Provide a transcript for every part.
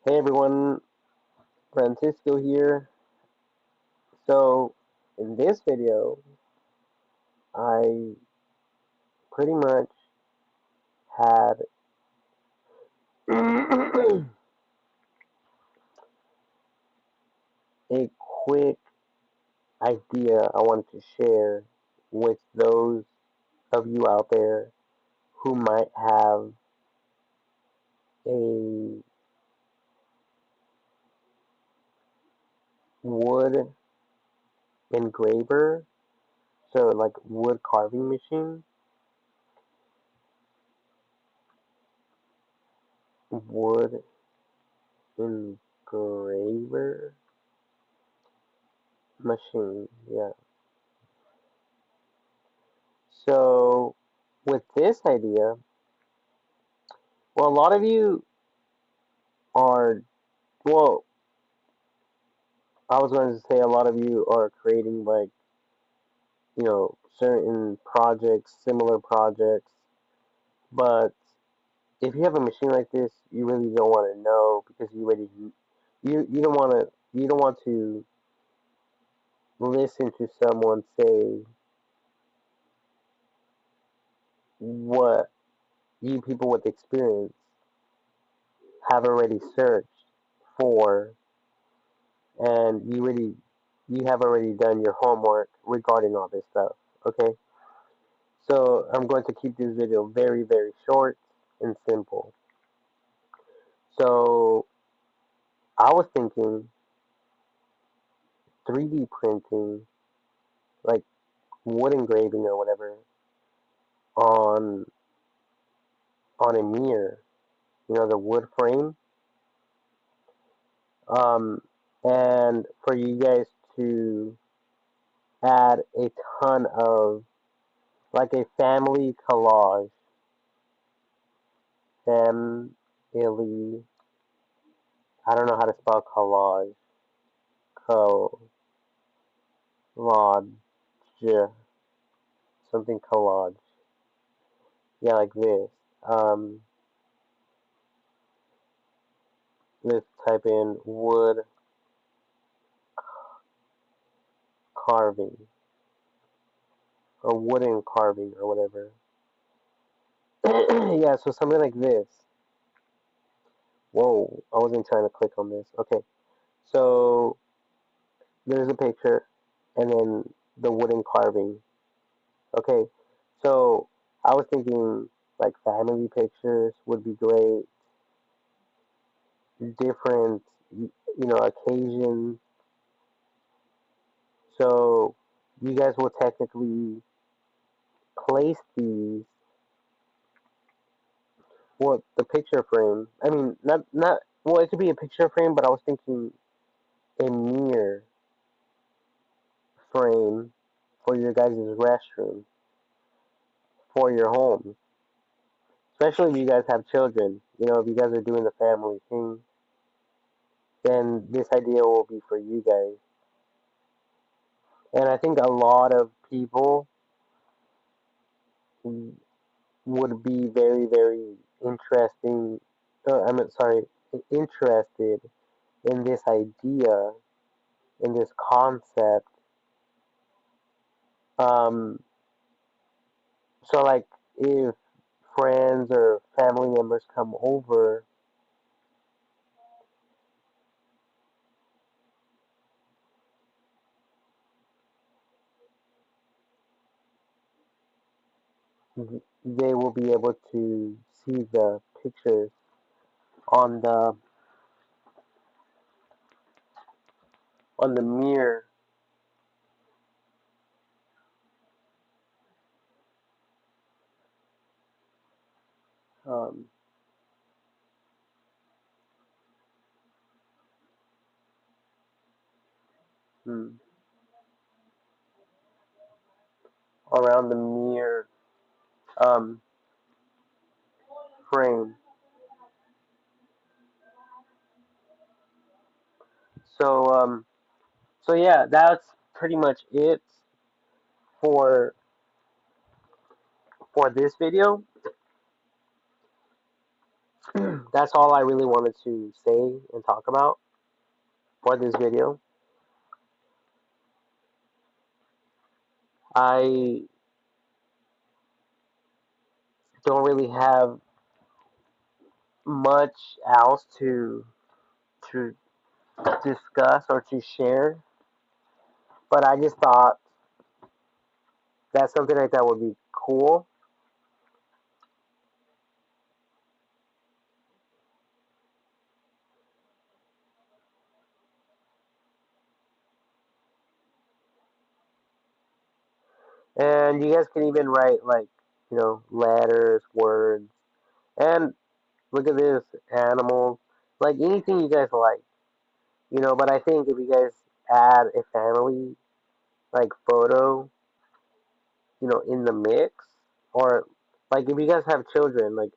Hey everyone, Francisco here. So, in this video, I pretty much had a quick idea I wanted to share with those of you out there who might have a wood engraver, so like wood carving machine, wood engraver machine, yeah. So, with this idea, well, a lot of you are, well, I was going to say a lot of you are creating like, certain projects, similar projects, but if you have a machine like this, you really don't want to know because you don't want to, you don't want to listen to someone say what you people with experience have already searched for, and you have already done your homework regarding all this stuff. Okay, so I'm going to keep this video very, very short and simple. So I was thinking 3D printing, like wood engraving or whatever, on a mirror, the wood frame, um, and for you guys to add a ton of like a family collage, family. I don't know how to spell collage. Collage, something collage. Yeah, like this. Um, let's type in wood carving or wooden carving or whatever. Yeah, so something like this. Whoa, I wasn't trying to click on this. Okay, so there's a picture and then the wooden carving. Okay, so I was thinking like family pictures would be great, different, occasions. So you guys will technically place these. Well, the picture frame. I mean, not. Well, it could be a picture frame, but I was thinking a mirror frame for your guys' restroom for your home. Especially if you guys have children. If you guys are doing the family thing, then this idea will be for you guys. And I think a lot of people would be very, very interesting. I mean, sorry, interested in this idea, in this concept. Um, so like if friends or family members come over, they will be able to see the pictures on the mirror. Um, hmm, around the mirror um, frame. So so yeah, that's pretty much it for this video. That's all I really wanted to say and talk about for this video. I don't really have much else to discuss or to share, but I just thought that something like that would be cool. And you guys can even write like, letters, words, and look at this, animals, like anything you guys like, but I think if you guys add a family like photo, in the mix, or like if you guys have children, like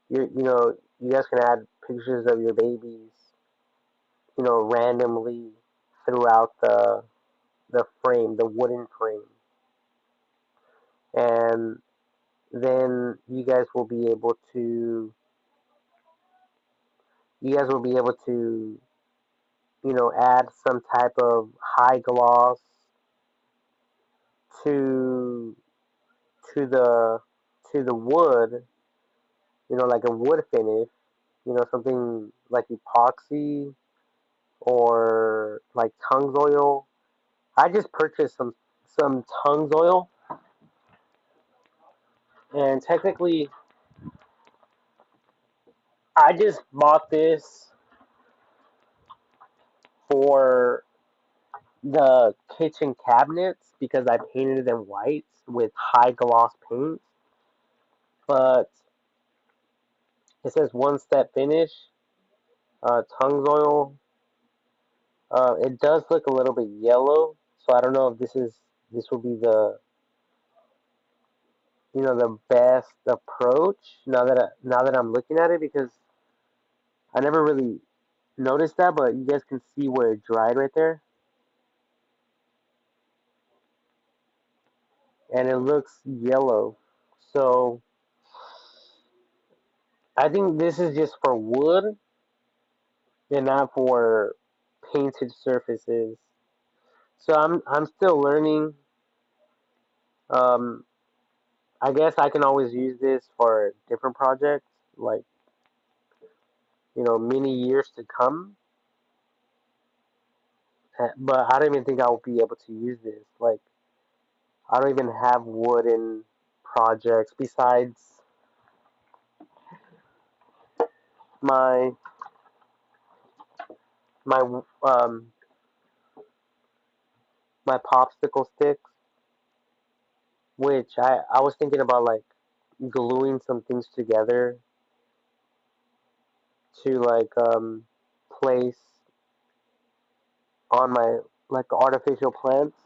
you guys can add pictures of your babies, randomly throughout the frame, the wooden frame, and then you guys will be able to add some type of high gloss to to the to the wood, like a wood finish, something like epoxy or like Tung's oil. I just purchased some Tung's oil, and technically, I just bought this for the kitchen cabinets because I painted them white with high gloss paint. But it says one step finish, Tung's oil. It does look a little bit yellow, so I don't know if this will be the best approach now that I'm looking at it, because I never really noticed that, but you guys can see where it dried right there, and it looks yellow. So I think this is just for wood and not for painted surfaces. So I'm still learning. Um, I guess I can always use this for different projects, like many years to come. But I don't even think I'll be able to use this. Like I don't even have wooden projects besides my my um my popsicle sticks, which I was thinking about like gluing some things together to like place on my like artificial plants,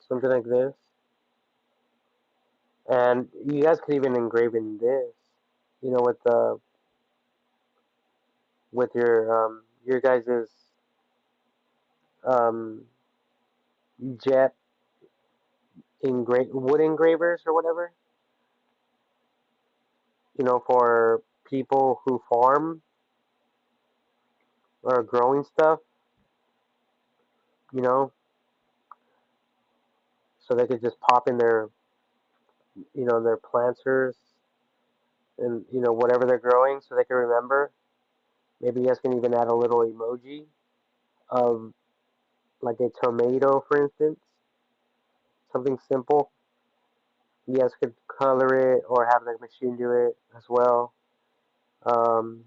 something like this. And you guys could even engrave in this, with your guys's um jet wood engravers or whatever, for people who farm or growing stuff, you know, so they could just pop in their planters and whatever they're growing, so they can remember. Maybe you guys can even add a little emoji of like a tomato, for instance, something simple. You guys could color it or have the machine do it as well. Um,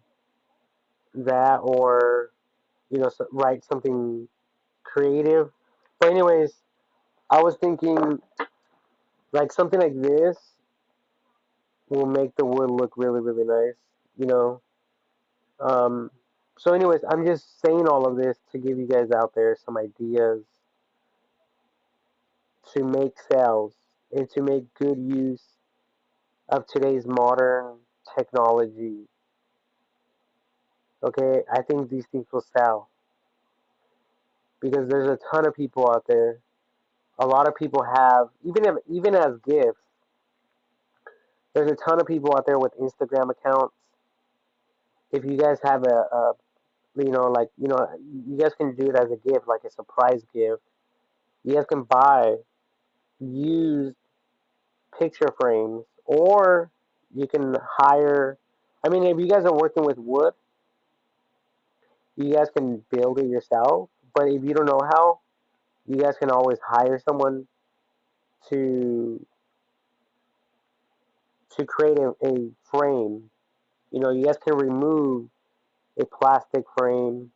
that or write something creative. But anyways, I was thinking like something like this will make the wood look really really nice. You know. Um, so anyways, I'm just saying all of this to give you guys out there some ideas to make sales and to make good use of today's modern technology. Okay, I think these things will sell because there's a ton of people out there. A lot of people have even as gifts. There's a ton of people out there with Instagram accounts. If you guys have a like, you guys can do it as a gift, like a surprise gift. You guys can buy used picture frames, or you can hire. I mean, if you guys are working with wood, you guys can build it yourself. But if you don't know how, you guys can always hire someone to create a frame. You guys can remove a plastic frame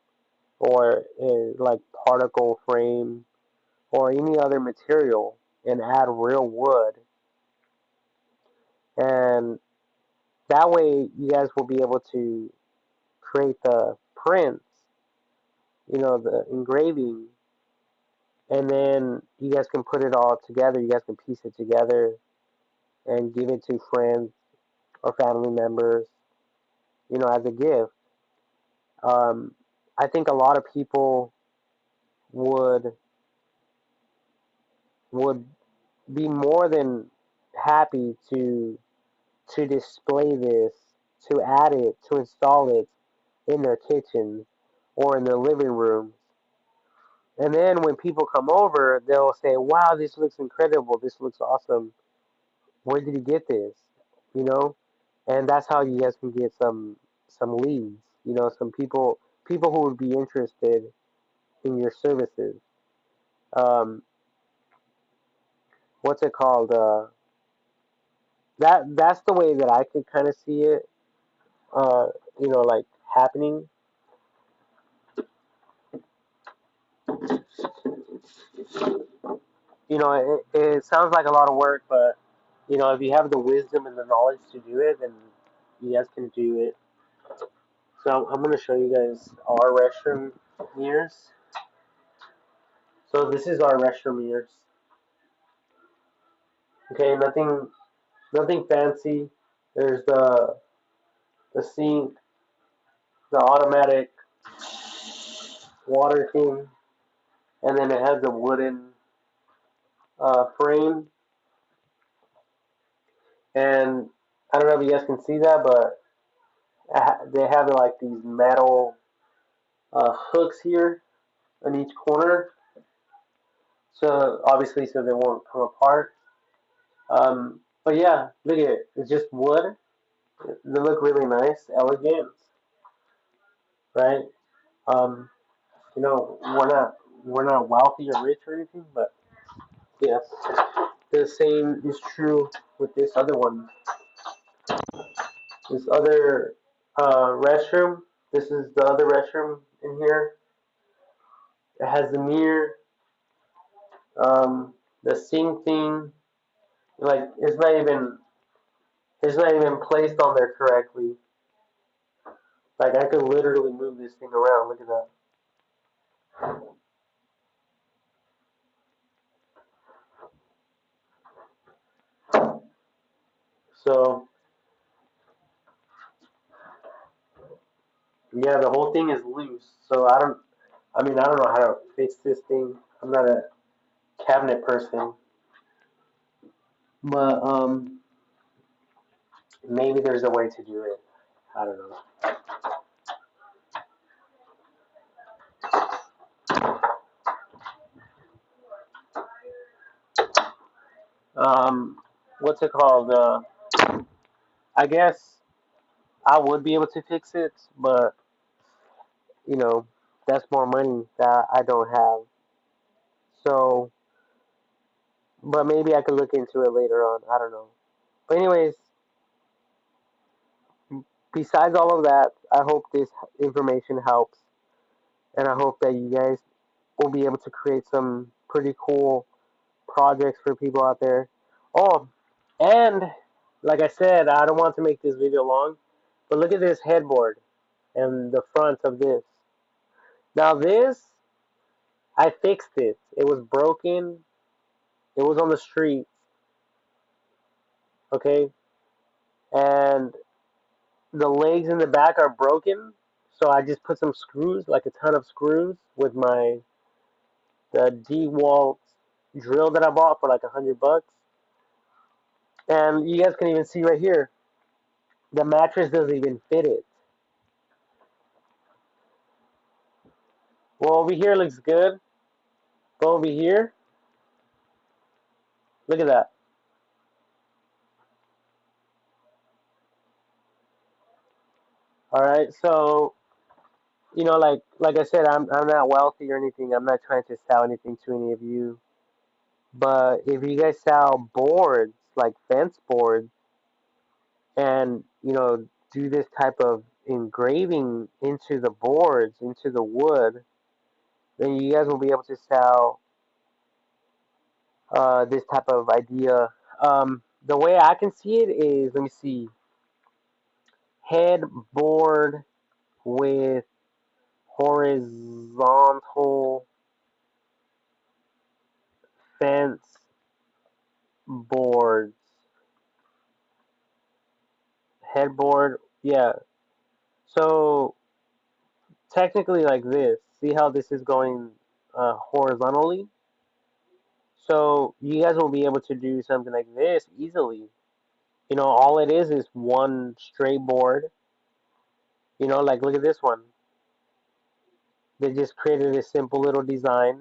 or a like particle frame or any other material and add real wood, and that way you guys will be able to create the prints, the engraving, and then you guys can put it all together. You guys can piece it together and give it to friends or family members, as a gift. Um, I think a lot of people would would be more than happy to display this, to add it, to install it in their kitchens or in their living rooms. And then when people come over, they'll say, "Wow, this looks incredible. This looks awesome. Where did you get this?" You know, and that's how you guys can get some leads. Some people who would be interested in your services. Um, what's it called? That's the way that I could kind of see it. Uh, like happening. It sounds like a lot of work, but if you have the wisdom and the knowledge to do it, then you guys can do it. So I'm gonna show you guys our restroom mirrors. So this is our restroom mirrors. Okay, nothing fancy. There's the sink, the automatic water thing, and then it has a wooden frame. And I don't know if you guys can see that, but they have like these metal hooks here on each corner. So obviously, so they won't come apart. But yeah, look at it. It's just wood. They look really nice, elegant, right? Um, we're not wealthy or rich or anything, but yes, the same is true with this other one. This other restroom. This is the other restroom in here. It has the mirror, the sink thing. Like it's not even placed on there correctly. Like I could literally move this thing around. Look at that. So yeah, the whole thing is loose. So I don't know how to fix this thing. I'm not a cabinet person, but maybe there's a way to do it. I don't know. What's it called? I guess I would be able to fix it, but you know, that's more money that I don't have. So, but maybe I could look into it later on. I don't know. But anyways, besides all of that, I hope this information helps, and I hope that you guys will be able to create some pretty cool projects for people out there. Oh, and like I said, I don't want to make this video long, but look at this headboard and the front of this. Now this, I fixed it. It was broken. It was on the street, okay? And the legs in the back are broken. So I just put some screws, like a ton of screws, with the DeWalt drill that I bought for like $100. And you guys can even see right here, the mattress doesn't even fit it. Well, over here looks good, but over here, look at that. All right, so like I said, I'm not wealthy or anything. I'm not trying to sell anything to any of you. But if you guys sell boards like fence boards, and do this type of engraving into the boards, into the wood, then you guys will be able to sell this type of idea. The way I can see it is, let me see, headboard with horizontal fence boards. Headboard, yeah. So technically, like this. See how this is going horizontally? So you guys will be able to do something like this easily. All it is one straight board. Like look at this one. They just created a simple little design,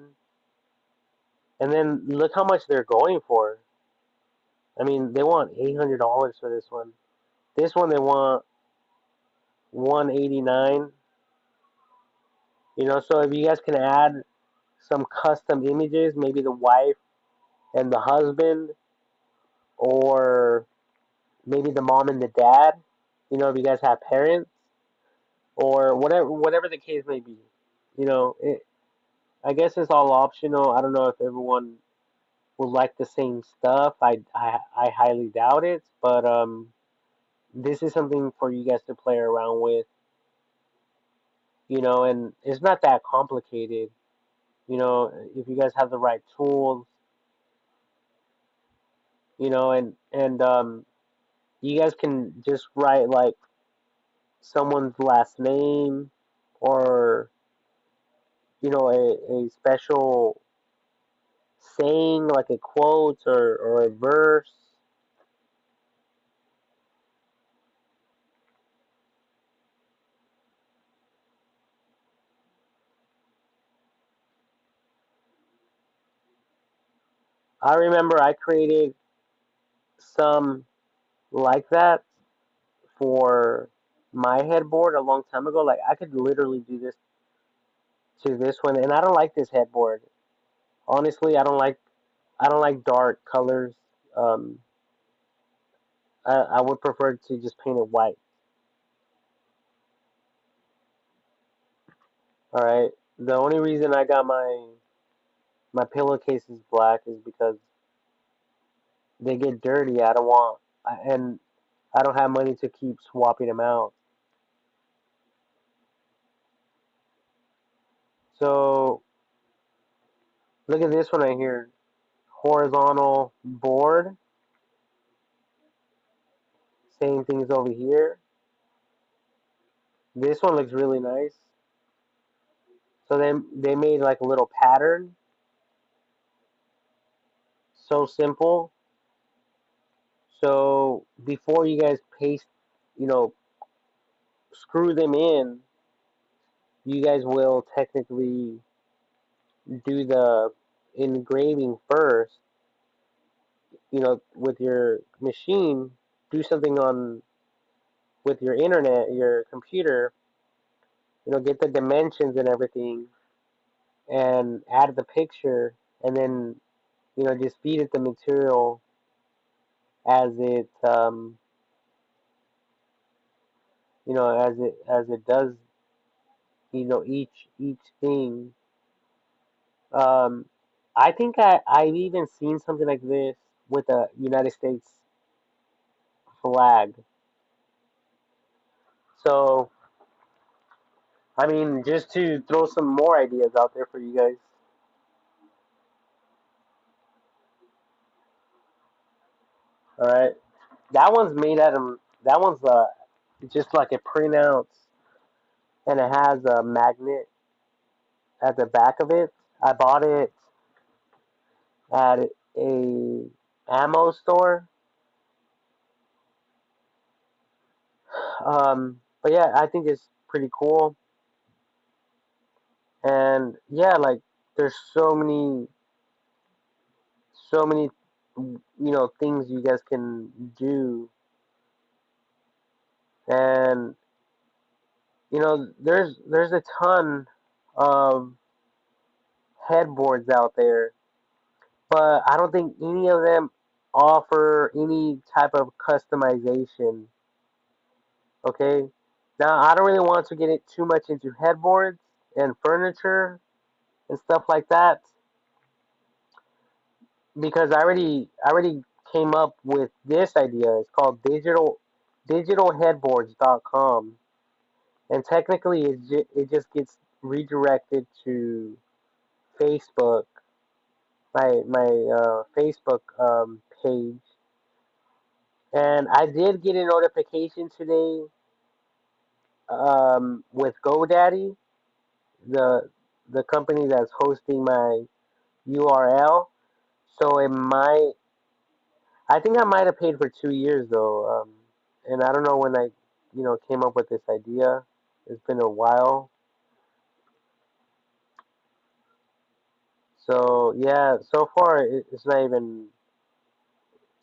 and then look how much they're going for. I mean, they want $800 for this one. This one they want 189. So if you guys can add some custom images, maybe the wife and the husband, or maybe the mom and the dad. If you guys have parents, or whatever the case may be. I guess it's all optional. I don't know if everyone will like the same stuff. I highly doubt it, but this is something for you guys to play around with. And it's not that complicated. If you guys have the right tools, and you guys can just write like someone's last name, or a special saying, like a quote, or a verse. I remember I created some like that for my headboard a long time ago. Like I could literally do this to this one, and I don't like this headboard. Honestly, I don't like dark colors. Um, I would prefer to just paint it white. All right. The only reason I got my pillowcases black is because they get dirty. I don't want, and I don't have money to keep swapping them out. So look at this one right here. Horizontal board. Same things over here. This one looks really nice. So then they made like a little pattern. So simple. So before you guys paste, you know, screw them in, you guys will technically do the engraving first, with your machine. Do something on with your internet, your computer, get the dimensions and everything, and add the picture, and then just feed it the material as it does, each thing. um I think I've even seen something like this with a United States flag. So I mean, just to throw some more ideas out there for you guys. All right, that one's just like a printout, and it has a magnet at the back of it. I bought it at a ammo store. But yeah, I think it's pretty cool. And yeah, like there's so many, things you guys can do. And there's a ton of headboards out there, but I don't think any of them offer any type of customization. Okay, now I don't really want to get it too much into headboards and furniture and stuff like that because I already came up with this idea. It's called digitalheadboards.com, and technically it just gets redirected to Facebook, my Facebook page, and I did get a notification today with GoDaddy, the the company that's hosting my URL. So it might, I think I might have paid for 2 years though, and I don't know when I, came up with this idea. It's been a while. So yeah, so far it's not even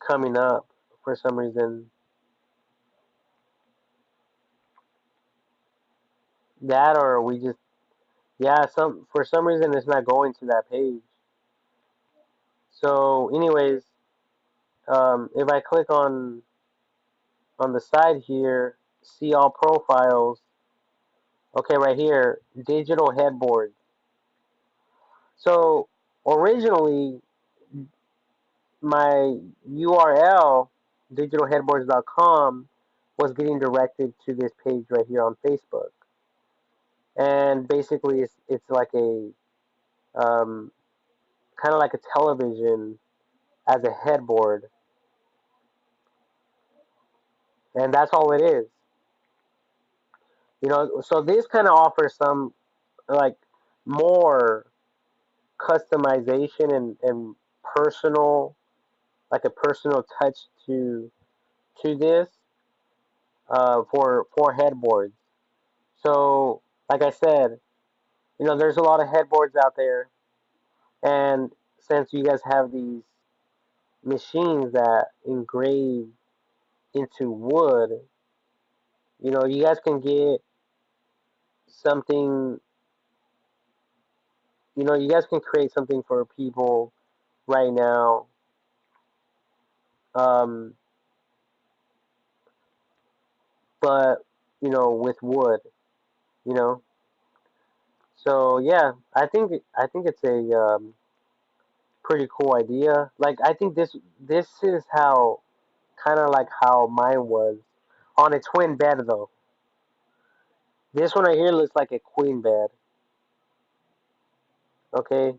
coming up for some reason. That or we just, yeah, some for some reason it's not going to that page. So anyways, if I click on the side here, see all profiles. Okay, right here, digital headboard. So originally my URL, digitalheadboards.com, was getting directed to this page right here on Facebook. And basically, it's like a um, kind of like a television as a headboard, and that's all it is. So this kind of offers some like more customization and personal, like a personal touch to this for headboards. So, like I said, there's a lot of headboards out there, and since you guys have these machines that engrave into wood, you guys can get something. You guys can create something for people right now, um, but with wood. You know, so yeah, I think it's a pretty cool idea. Like I think this is how kind of like how mine was on a twin bed though. This one right here looks like a queen bed. Okay,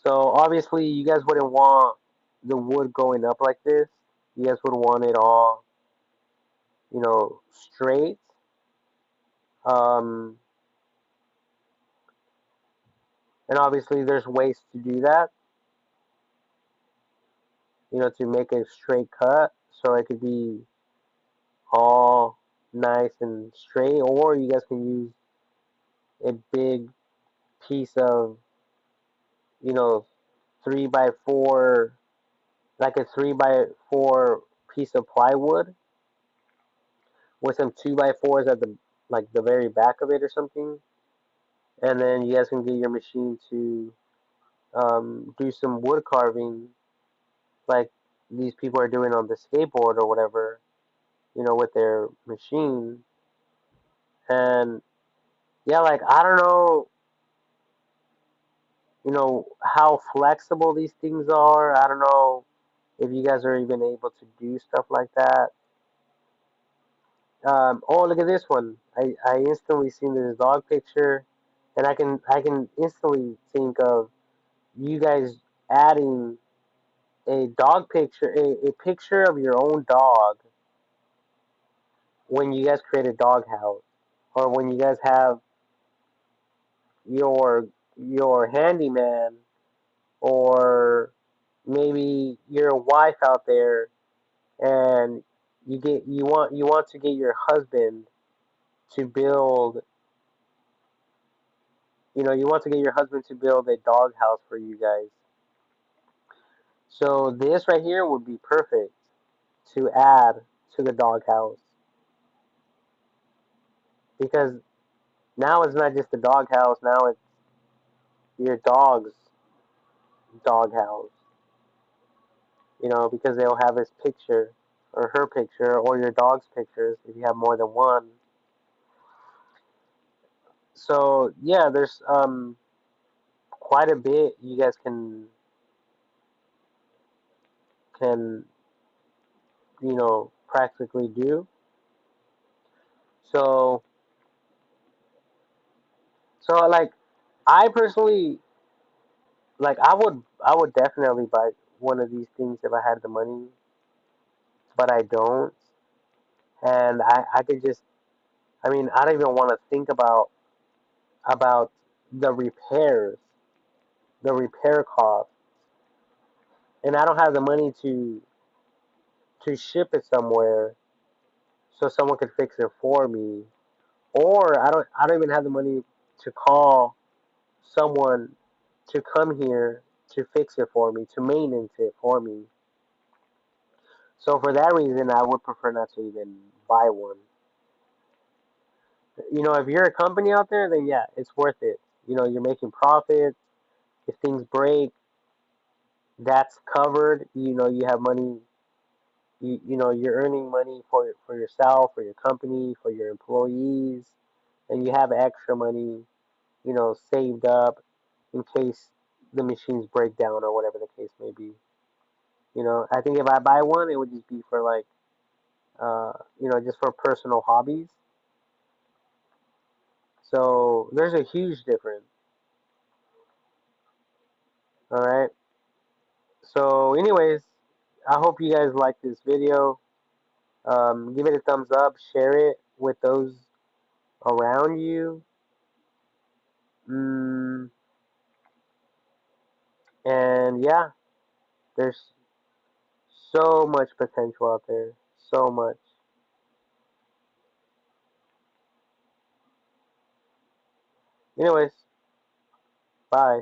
so obviously you guys wouldn't want the wood going up like this. You guys would want it all straight. Um, and obviously there's ways to do that. To make a straight cut so it could be all nice and straight, or you guys can use a big piece of, you know, 3x4, like a 3x4 piece of plywood with some 2x4s at the like the very back of it or something, and then you guys can get your machine to do some wood carving, like these people are doing on the skateboard or whatever, with their machine. And yeah, like I don't know, how flexible these things are. I don't know if you guys are even able to do stuff like that. Oh, look at this one. I instantly seen this dog picture, and I can instantly think of you guys adding a dog picture, a picture of your own dog when you guys create a dog house, or when you guys have your handyman, or maybe your wife out there, and you want to get your husband to build, you want to get your husband to build a doghouse for you guys. So this right here would be perfect to add to the doghouse, because now it's not just a doghouse. Now it's your dog's doghouse. Because they'll have his picture or her picture or your dog's pictures if you have more than one. So yeah, there's quite a bit you guys can practically do. So like I personally, like I would definitely buy one of these things if I had the money, but I don't, and I could just, I mean, I don't even want to think about the repairs, the repair cost, and I don't have the money to ship it somewhere so someone could fix it for me, or I don't even have the money to call someone to come here to fix it for me, to maintenance it for me. So for that reason, I would prefer not to even buy one. If you're a company out there, then yeah, it's worth it. You're making profits. If things break, that's covered. You have money. You're earning money for yourself, for your company, for your employees, and you have extra money, saved up in case the machines break down or whatever the case may be. I think if I buy one, it would just be for like, just for personal hobbies. So there's a huge difference. All right. So, anyways, I hope you guys like this video. Give it a thumbs up, share it with those around you. Mm, and yeah, there's so much potential out there. So much. Anyways, bye.